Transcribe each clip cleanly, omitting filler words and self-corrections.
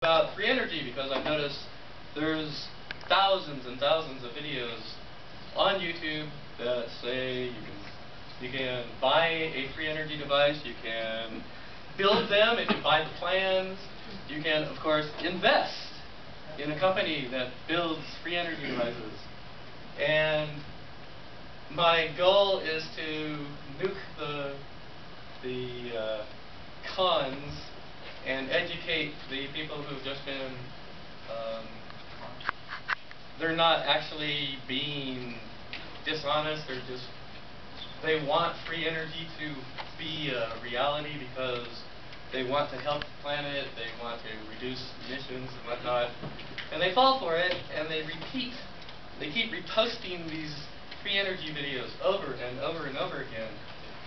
about free energy because I've noticed there's thousands and thousands of videos on YouTube that say you can buy a free energy device, you can build them if you buy the plans, you can, of course, invest in a company that builds free energy devices. And my goal is to nuke the cons and educate the people who've just been, they're not actually being dishonest, they want free energy to be a reality because they want to help the planet, they want to reduce emissions and whatnot, and they fall for it and they keep reposting these free energy videos over and over and over again.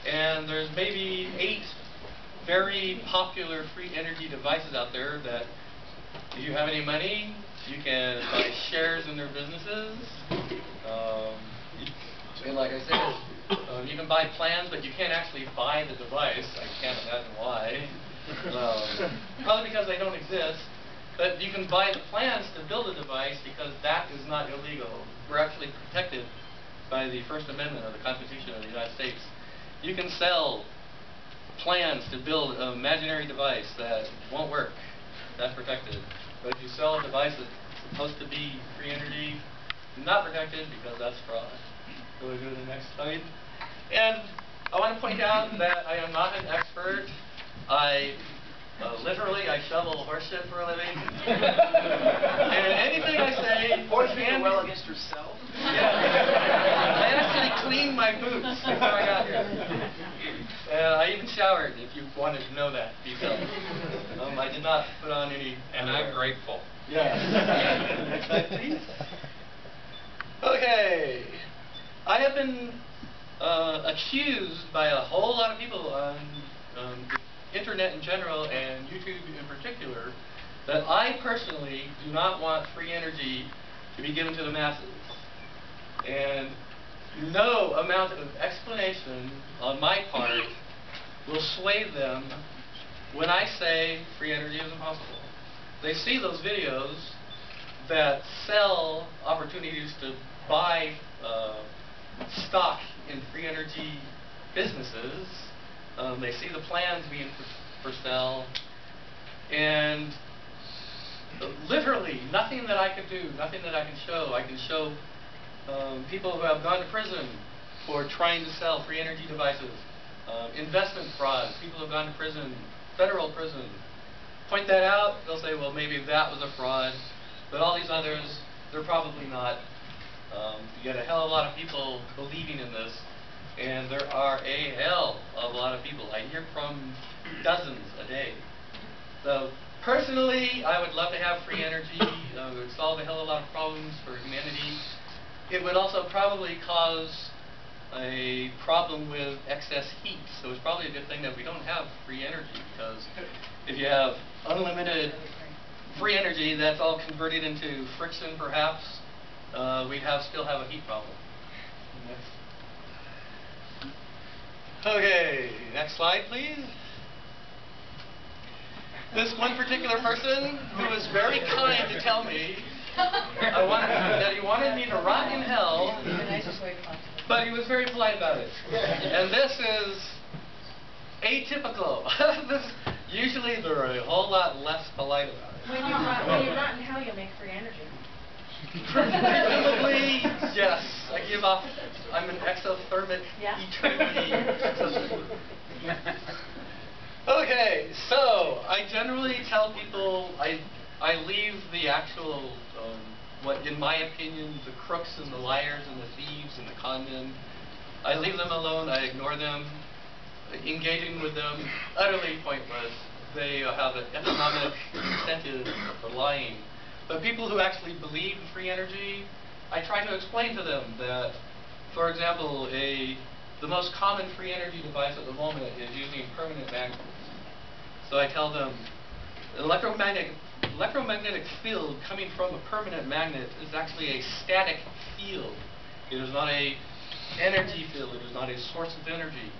And there's maybe 8 very popular free energy devices out there that if you have any money, you can buy shares in their businesses. And like I said, you can buy plans, but you can't actually buy the device. I can't imagine why. Probably because they don't exist. But you can buy the plans to build a device because that is not illegal. We're actually protected by the First Amendment of the Constitution of the United States. You can sell plans to build an imaginary device that won't work. That's protected. But if you sell a device that's supposed to be free energy, not protected because that's fraud. So we go to the next slide. And I want to point out that I am not an expert. Literally, I shovel horse shit for a living. And anything I say... Horse can well against yourself? Yeah. I actually cleaned my boots before I got here. I even showered, if you wanted to know that detail. I did not put on any... And I'm grateful. Yeah. Next slide, please. Okay. I have been accused by a whole lot of people on the internet in general and YouTube in particular that I personally do not want free energy to be given to the masses. And no amount of explanation on my part will sway them when I say free energy is impossible. They see those videos that sell opportunities to buy stock in free energy businesses. They see the plans being for sale, and literally nothing that I could do, nothing that I can show. I can show people who have gone to prison for trying to sell free energy devices, investment fraud, people who have gone to prison, federal prison. Point that out, they'll say, well, maybe that was a fraud, but all these others, they're probably not. You get a hell of a lot of people believing in this, and there are a hell of a lot of people. I hear from dozens a day. So personally, I would love to have free energy. It would solve a hell of a lot of problems for humanity. It would also probably cause a problem with excess heat. So it's probably a good thing that we don't have free energy, because if you have unlimited free energy, that's all converted into friction perhaps. We'd still have a heat problem. Next. Okay, next slide please. This one particular person who was very kind to tell me that he wanted me to rot in hell, but he was very polite about it. And this is atypical. Usually they're a whole lot less polite about it. When you rot in hell, you'll make free energy. Presumably, yes. I give off. I'm an exothermic eternity. Okay, so I generally tell people I leave the actual what, in my opinion, the crooks and the liars and the thieves and the con men. I leave them alone. I ignore them. Engaging with them, utterly pointless. They have an economic incentive for lying. But people who actually believe in free energy, I try to explain to them that, for example, the most common free energy device at the moment is using permanent magnets. So I tell them, electromagnetic field coming from a permanent magnet is actually a static field. It is not an energy field. It is not a source of energy.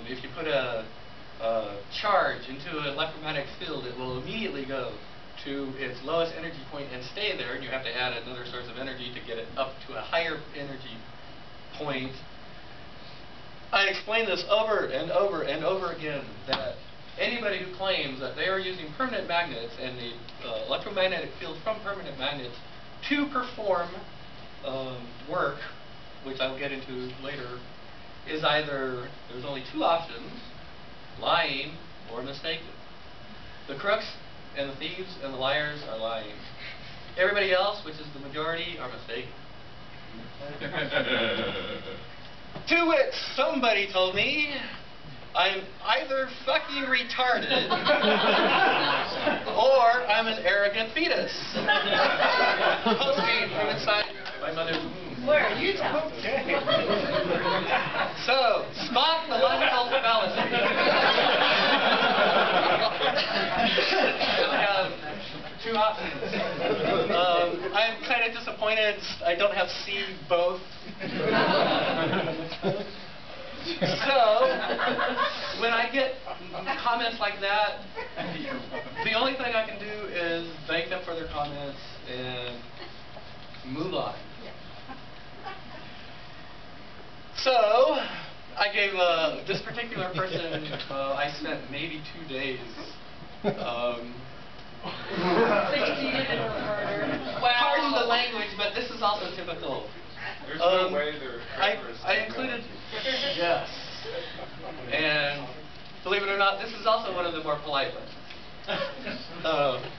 If you put a charge into an electromagnetic field, it will immediately go to its lowest energy point and stay there, and you have to add another source of energy to get it up to a higher energy point. I explain this over and over and over again, that anybody who claims that they are using permanent magnets and the electromagnetic field from permanent magnets to perform work, which I'll get into later, is either, there's only two options: lying or mistaken. The crooks and the thieves and the liars are lying. Everybody else, which is the majority, are mistaken. To which somebody told me I'm either fucking retarded or I'm an arrogant fetus. Posting from inside my mother's womb. Where are you telling? So, spot the logical fallacy. I have two options. I'm kind of disappointed I don't have C both. So, when I get comments like that, the only thing I can do is thank them for their comments and move on. So, I gave this particular person, I spent maybe 2 days. Pardon the language, but this is also typical. There's no way they're I included, yes. And believe it or not, this is also one of the more polite ones.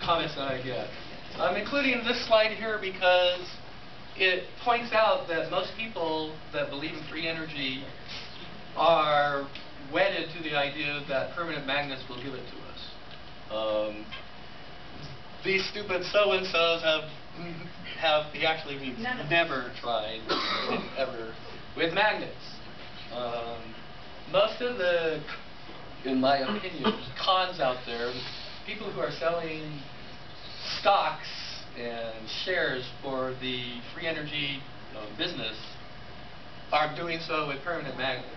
Comments that I get. I'm including this slide here because it points out that most people that believe in free energy are wedded to the idea that permanent magnets will give it to us. These stupid so-and-sos we've never tried ever with magnets. Most of the, in my opinion, cons out there, people who are selling stocks and shares for the free energy business are doing so with permanent magnets.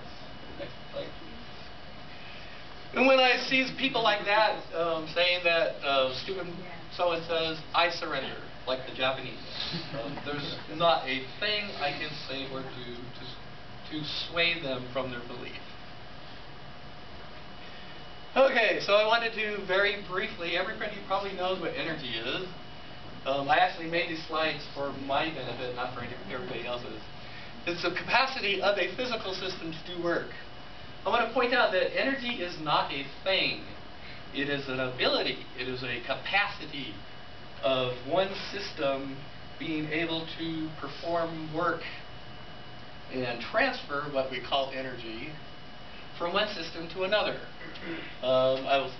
Next slide, please. And when I see people like that saying that stupid so-and-so's, I surrender, like the Japanese. There's not a thing I can say or do to sway them from their belief. Okay, so I wanted to very briefly, everybody probably knows what energy is. I actually made these slides for my benefit, not for everybody else's. It's the capacity of a physical system to do work. I want to point out that energy is not a thing. It is an ability. It is a capacity of one system being able to perform work and transfer what we call energy from one system to another. I will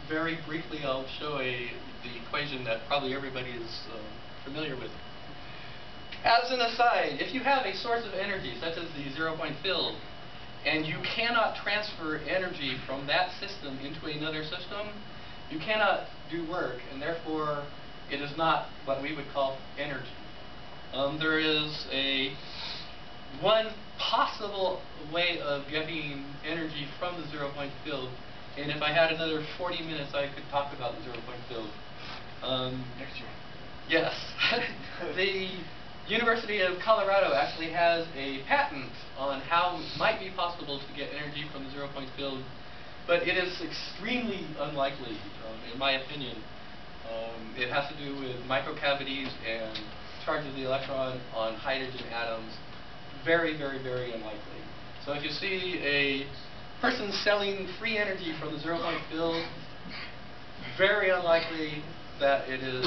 very briefly, I'll show the equation that probably everybody is familiar with. As an aside, if you have a source of energy, such as the zero-point field, and you cannot transfer energy from that system into another system, you cannot do work, and therefore it is not what we would call energy. There is one possible way of getting energy from the zero-point field, and if I had another 40 minutes I could talk about the zero-point field. Next year. Yes. The University of Colorado actually has a patent on how it might be possible to get energy from the zero-point field, but it is extremely unlikely, in my opinion. It has to do with microcavities and charge of the electron on hydrogen atoms. Very, very, very unlikely. So if you see a person selling free energy from the zero-point field, very unlikely that it is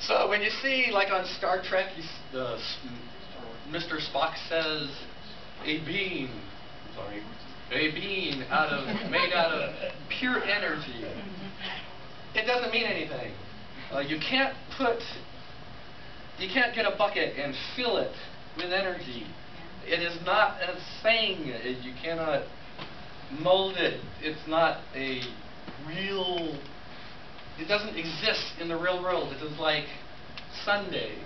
So when you see, like on Star Trek, Mr. Spock says, a being made out of pure energy. It doesn't mean anything. You can't get a bucket and fill it with energy. It is not a thing. You cannot mold it. It's not a real. It doesn't exist in the real world. It is like Sundays,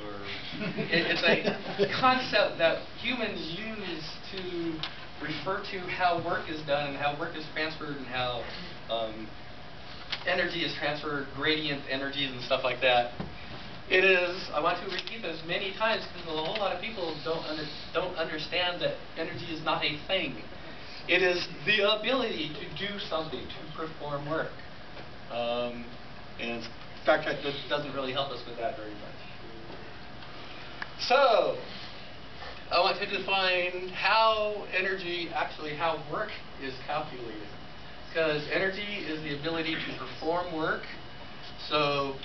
or it's a concept that humans use to refer to how work is done and how work is transferred and how energy is transferred, gradient energies and stuff like that. It is, I want to repeat this many times because a whole lot of people don't understand that energy is not a thing. It is the ability to do something, to perform work. And Star Trek doesn't really help us with that very much. So, I want to define how energy, actually how work is calculated. Because energy is the ability to perform work. So,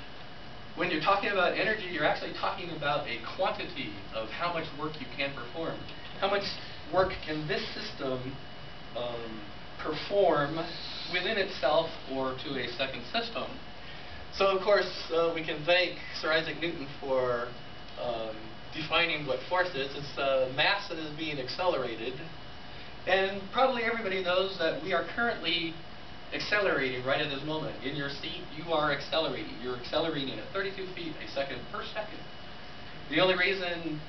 when you're talking about energy, you're actually talking about a quantity of how much work you can perform. How much work can this system perform within itself or to a second system. So of course we can thank Sir Isaac Newton for defining what force is. It's mass that is being accelerated. And probably everybody knows that we are currently accelerating right at this moment. In your seat, you are accelerating. You're accelerating at 32 feet a second per second. The only reason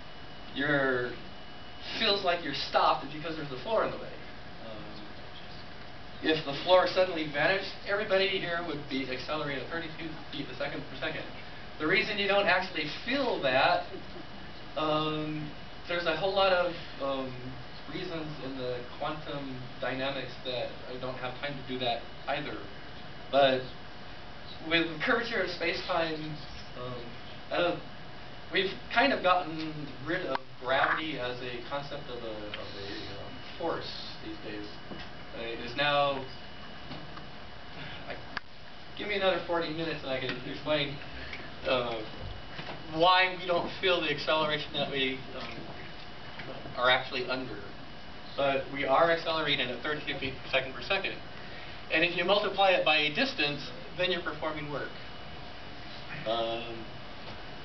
feels like you're stopped is because there's the floor in the way. If the floor suddenly vanished, everybody here would be accelerating at 32 feet a second per second. The reason you don't actually feel that, there's a whole lot of reasons in the quantum dynamics that I don't have time to do that either. But with curvature of space-time, we've kind of gotten rid of gravity as a concept of a force these days. It is now, give me another 40 minutes and I can explain why we don't feel the acceleration that we are actually under. But we are accelerating at 32 feet per second per second. And if you multiply it by a distance, then you're performing work.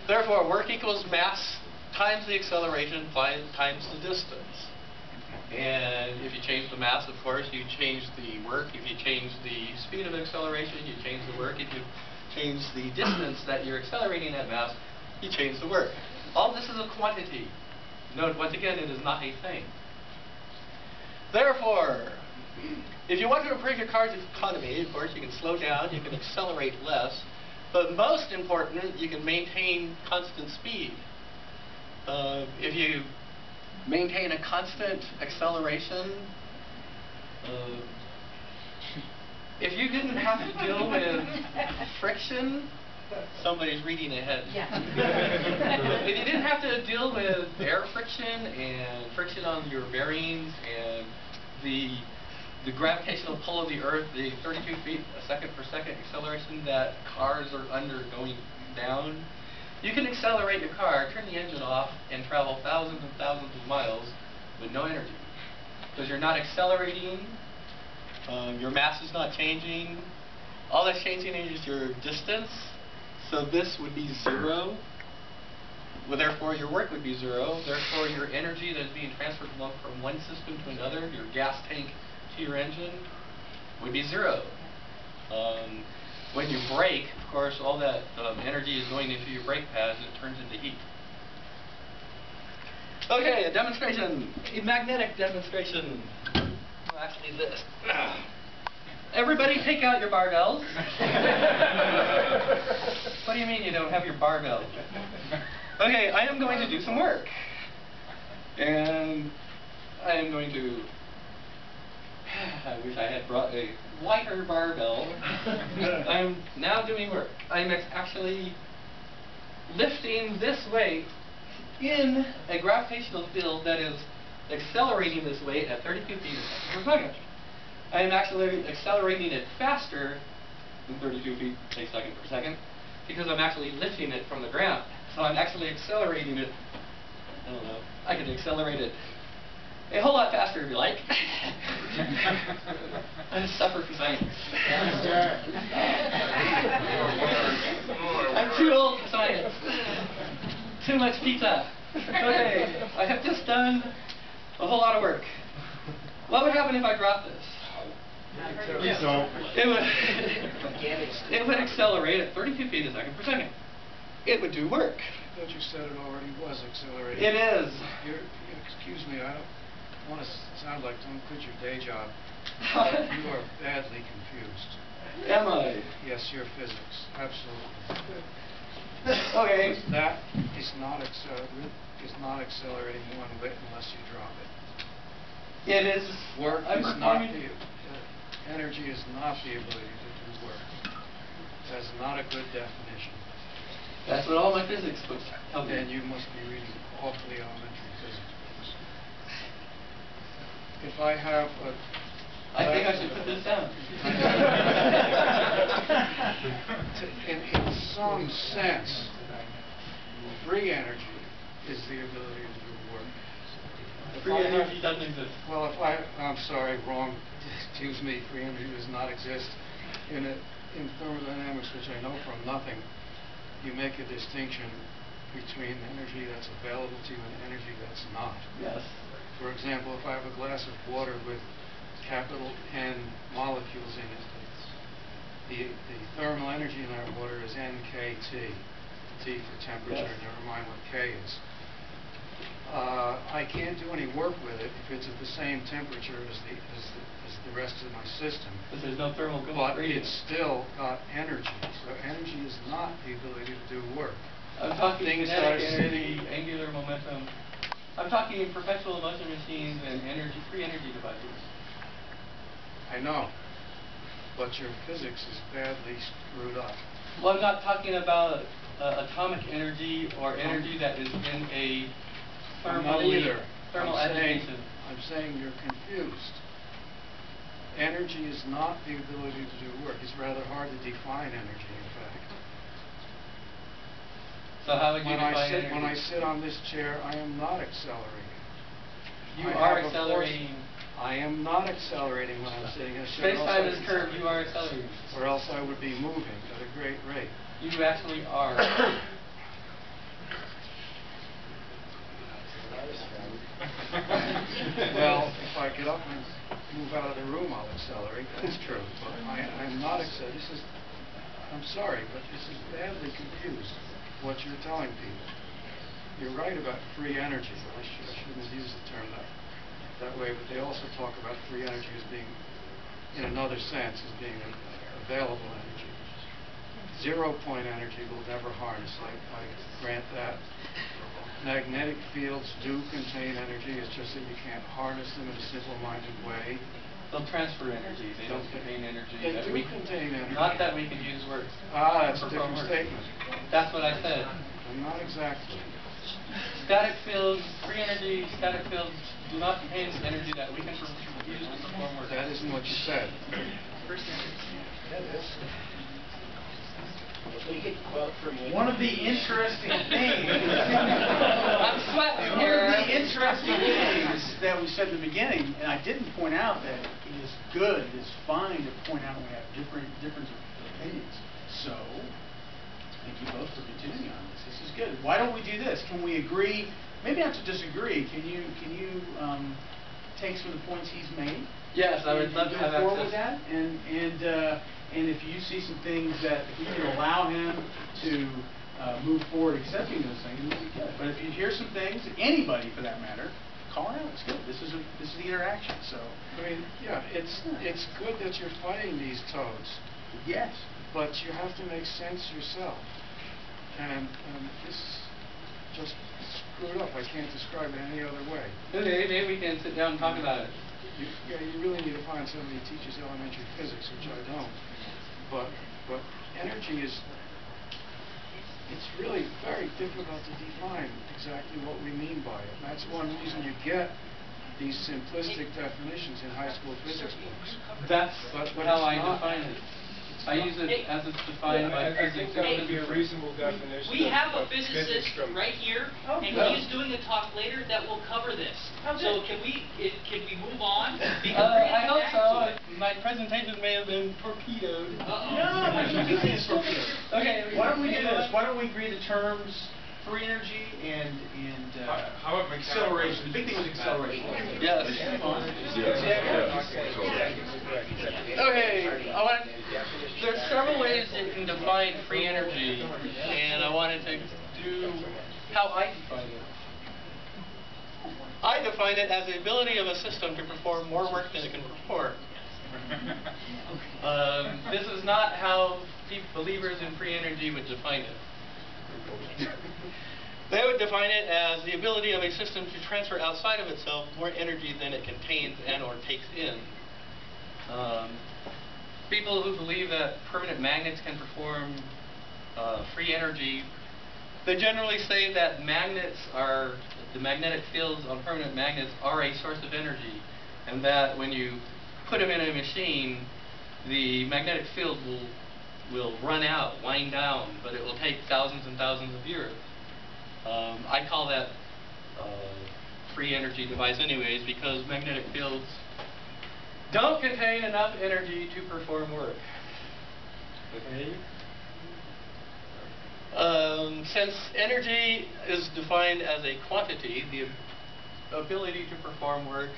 Therefore, work equals mass times the acceleration times the distance. And if you change the mass, of course, you change the work. If you change the speed of acceleration, you change the work. If you change the distance that you're accelerating at mass, you change the work. All this is a quantity. Note, once again, it is not a thing. Therefore, if you want to improve your car's economy, of course, you can slow down, you can accelerate less, but most important, you can maintain constant speed. If you maintain a constant acceleration, if you didn't have to deal with friction, somebody's reading ahead. Yeah. If you didn't have to deal with air friction and friction on your bearings and the gravitational pull of the Earth, the 32 feet a second per second acceleration that cars are undergoing down, you can accelerate your car, turn the engine off, and travel thousands and thousands of miles with no energy. Because you're not accelerating, your mass is not changing. All that's changing is your distance. So this would be zero. Well, therefore, your work would be zero. Therefore, your energy that is being transferred from one system to another, your gas tank to your engine, would be zero. When you brake, of course, all that energy is going into your brake pads and it turns into heat. Okay, a demonstration, a magnetic demonstration. Well, actually this. Everybody take out your barbells. What do you mean you don't have your barbells? Okay, I am going to do some work. And I am going to... I wish I had brought a lighter barbell. I'm now doing work. I'm actually lifting this weight in a gravitational field that is accelerating this weight at 32 feet per second. I am actually accelerating it faster than 32 feet a second per second because I'm actually lifting it from the ground. So I'm actually accelerating it. I don't know. I could accelerate it a whole lot faster if you like. I suffer for science. I'm too old for science. Too much pizza. Okay, I have just done a whole lot of work. What would happen if I dropped this? It would accelerate at 32 feet a second per second. It would do work. I thought you said it already was accelerating. It is. Excuse me, want to sound like don't quit your day job, but you are badly confused. Am I? Yes, your physics, absolutely. Okay. Because that is not accelerating one bit unless you drop it. It is. Work I'm is not performing. energy is not the ability to do work. That's not a good definition. That's what all my physics books tell me. Then you must be reading awfully elementary physics. If I have a I think I should put this down. in some sense, free energy is the ability to do work. Free energy doesn't exist. Well, I'm sorry, wrong. Excuse me, free energy does not exist. In thermodynamics, which I know from nothing, you make a distinction between energy that's available to you and energy that's not. Yes. For example, if I have a glass of water with capital N molecules in it, the thermal energy in that water is NKT. T for temperature, Yes. never mind what K is. I can't do any work with it if it's at the same temperature as the rest of my system. Because there's no thermal But gradient. it's still got energy. So energy is not the ability to do work. I'm talking Things kinetic are energy, angular momentum. I'm talking perpetual motion machines and free energy devices. I know. But your physics is badly screwed up. Well, I'm not talking about atomic energy or energy that is in a I'm not either. thermal agitation. I'm saying you're confused. Energy is not the ability to do work. It's rather hard to define energy, in fact. So how would you define energy? When I sit on this chair, I am not accelerating. You I are have a accelerating. I am not accelerating when I'm sitting in a chair. Space-time is curved, you are accelerating. Or else I would be moving at a great rate. You actually are. Well, if I get up and move out of the room, I'll accelerate. That's true. But I'm not accelerating. I'm sorry, but this is badly confused, what you're telling people. You're right about free energy. I shouldn't have used the term that way, but they also talk about free energy as being, in another sense, as being available energy. 0-point energy will never harness. I grant that. Magnetic fields do contain energy. It's just that you can't harness them in a simple-minded way. They'll transfer energy. They don't contain energy. They do contain energy. Not that we could use words. That's a different statement. That's what I said. Not exactly. Static fields, free energy, static fields do not contain energy that we can use to perform work. That isn't what you said. One of the interesting things. I'm sweating One here. of the interesting things that we said in the beginning, and I didn't point out that it is good, it is fine to point out when we have different opinions. So, thank you both for continuing on this. This is good. Why don't we do this? Can we agree? Maybe not to disagree. Can you take some of the points he's made? Yes, I would love to have forward with access. that, and if you see some things that if we can allow him to move forward accepting those things, it would be good. But if you hear some things, anybody for that matter, call out. It's good. This is the interaction. So I mean, yeah, it's good that you're fighting these toads. yes. But you have to make sense yourself. And this is just screwed up. I can't describe it any other way. Okay, maybe we can sit down and talk about it. You really need to find somebody who teaches elementary physics, which I don't. But energy is, it's really very difficult to define exactly what we mean by it. And that's one reason you get these simplistic definitions in high school physics books. That's But how it's I not. define it. I use it as it's defined by I think physics. that would be a reasonable definition. We have a of physicist from- right here, Oh, and good. he's doing a talk later that will cover this. Oh, So good. can we move on? I hope so. My presentation may have been torpedoed. No, you can't torpedo. Okay. Why don't we do this? Why don't we agree the terms free energy and How about acceleration? The big thing was acceleration. Yes. Okay. There's several ways that you can define free energy, and I wanted to do how I define it. I define it as the ability of a system to perform more work than it can perform. This is not how believers in free energy would define it. They would define it as the ability of a system to transfer outside of itself more energy than it contains and or takes in. People who believe that permanent magnets can perform free energy, they generally say that the magnetic fields on permanent magnets are a source of energy, and that when you put them in a machine, the magnetic field will run out, wind down, but it will take thousands and thousands of years. I call that free energy device anyways, because magnetic fields don't contain enough energy to perform work. Okay? Since energy is defined as a quantity, the ability to perform work,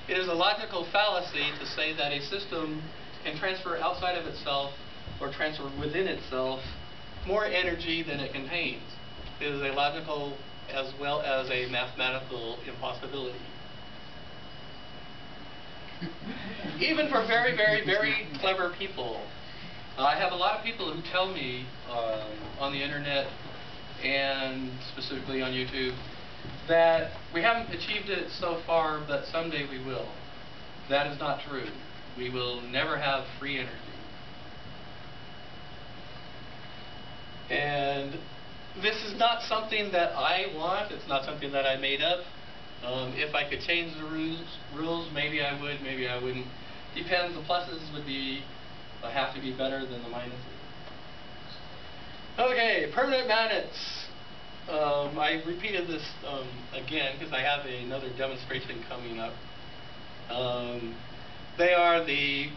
it is a logical fallacy to say that a system can transfer outside of itself or transfer within itself more energy than it contains. It is a logical as well as a mathematical impossibility. Even for very, very, very clever people. I have a lot of people who tell me on the internet and specifically on YouTube that we haven't achieved it so far, but someday we will. That is not true. We will never have free energy. And this is not something that I want. It's not something that I made up. If I could change the rules, maybe I would, maybe I wouldn't. Depends. The pluses would have to be better than the minuses. Okay, permanent magnets. I repeated this again because I have another demonstration coming up. They are the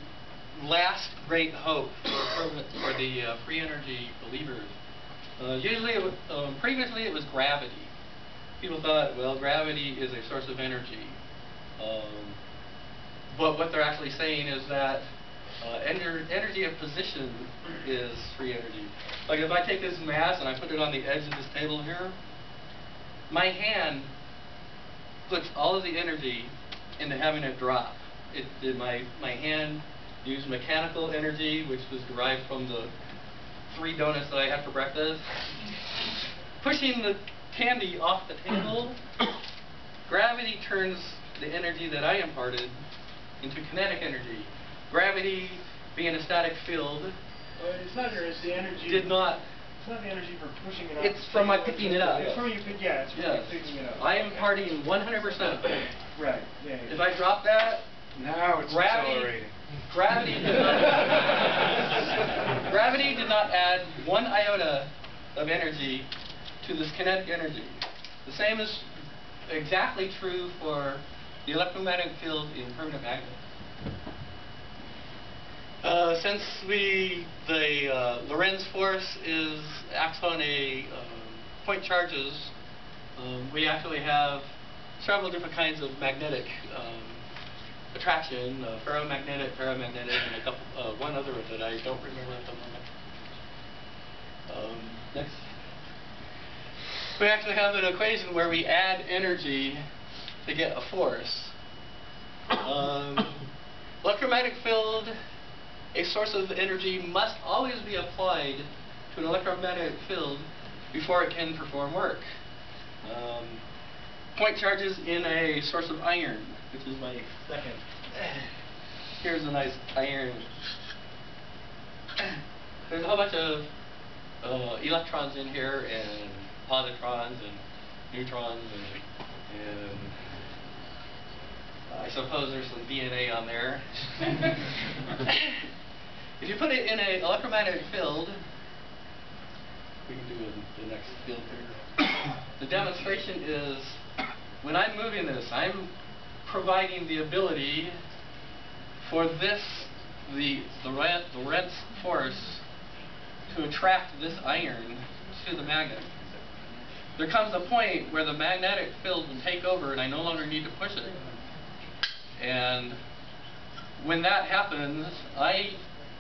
last great hope for the free energy believers. Previously it was gravity. People thought, well, gravity is a source of energy. But what they're actually saying is that energy of position is free energy. Like if I take this mass and I put it on the edge of this table here, my hand puts all of the energy into having it drop. My hand used mechanical energy, which was derived from the 3 donuts that I had for breakfast. Pushing the candy off the table, gravity turns the energy that I imparted into kinetic energy. Gravity, being a static field, It's not the energy. did not. It's not the energy for pushing it up. It's from my picking it up. It's from you picking it up. I am imparting 100%. Right. Yeah. If I drop that, Now it's gravity accelerating. gravity did not add 1 iota of energy to this kinetic energy. The same is exactly true for the electromagnetic field in permanent magnets. Since the Lorentz force acts on point charges, we actually have several different kinds of magnetic attraction, ferromagnetic, paramagnetic, and one other that I don't remember at the moment. Next. We actually have an equation where we add energy to get a force. Electromagnetic field, a source of energy, must always be applied to an electromagnetic field before it can perform work. Point charges in a source of iron, which is my second. Here's a nice iron. There's a whole bunch of electrons in here, and positrons, and neutrons, and I suppose there's some DNA on there. If you put it in an electromagnetic field, we can do the next field here. The demonstration is, when I'm moving this, I'm providing the ability for the Lorentz force to attract this iron to the magnet. There comes a point where the magnetic field will take over and I no longer need to push it. And when that happens, I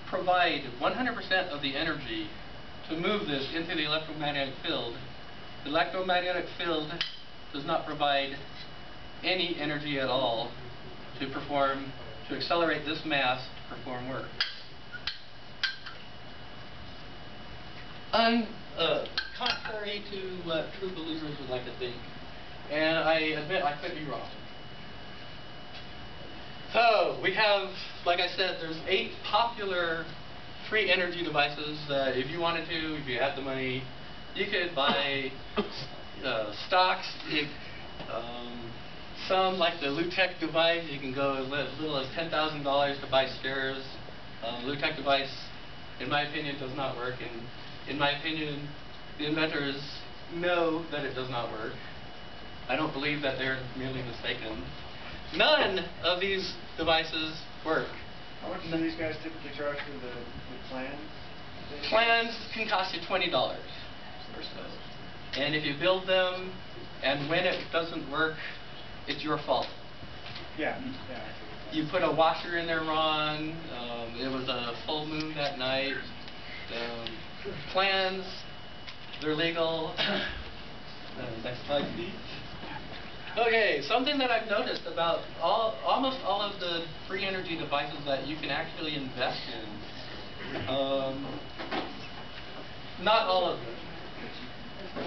provide 100% of the energy to move this into the electromagnetic field. The electromagnetic field does not provide any energy at all to accelerate this mass to perform work. Contrary to what true believers would like to think, and I admit I could be wrong. So, we have, like I said, there's 8 popular free energy devices that if you wanted to, if you had the money, you could buy stocks. Some, like the Lutech device, you can go as little as $10,000 to buy shares. Lutech device, in my opinion, does not work, and in my opinion, the inventors know that it does not work. I don't believe that they're merely mistaken. None of these devices work. How much do these guys typically charge for the plan? Plans can cost you $20 or so. And if you build them, and when it doesn't work, it's your fault. Yeah. You put a washer in there wrong, it was a full moon that night. Plans, they're legal. Next slide, please. Okay, something that I've noticed about almost all of the free energy devices that you can actually invest in, not all of them.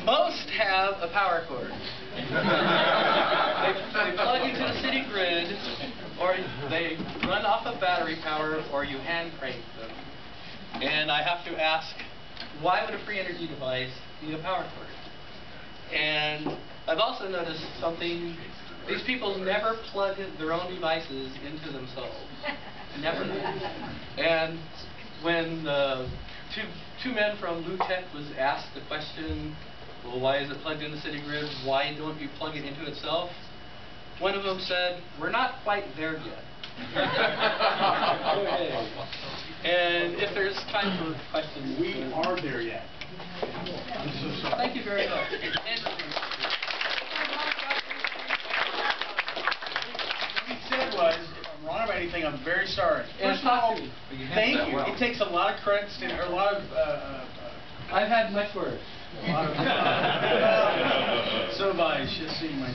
Most have a power cord. They plug into the city grid, or they run off of battery power, or you hand crank them. And I have to ask, why would a free energy device need a power cord? And I've also noticed something. These people never plug their own devices into themselves. Never. And when the two men from Lutech was asked the question, well, why is it plugged in the city grid? Why don't you plug it into itself? One of them said, we're not quite there yet. Okay. And if there's time for questions, We are there yet. I'm so sorry. Thank you very much. What he said was, if I'm wrong about anything, I'm very sorry. First of all, thank you. It takes a lot of credit, or a lot of... I've had much worse. So have I. Just seeing my...